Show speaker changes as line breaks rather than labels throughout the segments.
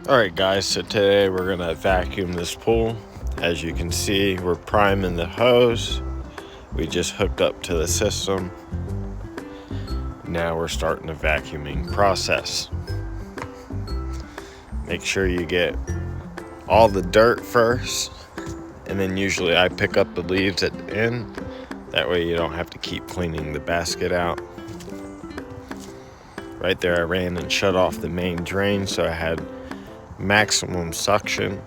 Alright guys, so today we're going to vacuum this pool. As you can see, we're priming the hose. We just hooked up to the system. Now we're starting the vacuuming process. Make sure you get all the dirt first, and then usually I pick up the leaves at the end. That way you don't have to keep cleaning the basket out. Right there I ran and shut off the main drain so I had maximum suction.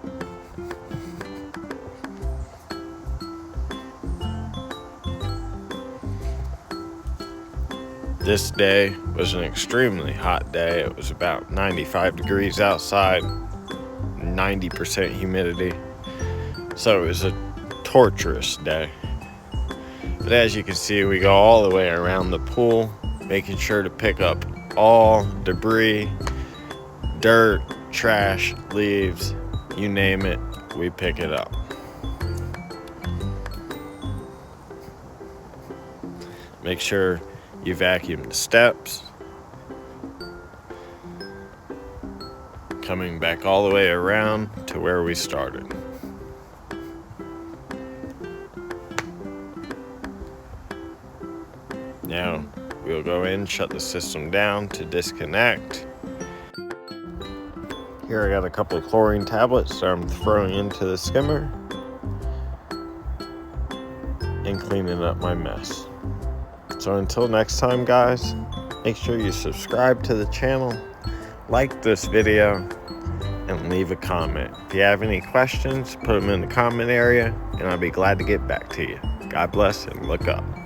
This day was an extremely hot day. It was about 95 degrees outside, 90% humidity. So it was a torturous day. But as you can see, we go all the way around the pool, making sure to pick up all debris, dirt, trash, leaves, you name it, we pick it up. Make sure you vacuum the steps. Coming back all the way around to where we started. Now we'll go in, shut the system down to disconnect. Here I got a couple of chlorine tablets that I'm throwing into the skimmer and cleaning up my mess. So until next time guys, make sure you subscribe to the channel, like this video, and leave a comment. If you have any questions, put them in the comment area and I'll be glad to get back to you. God bless and look up.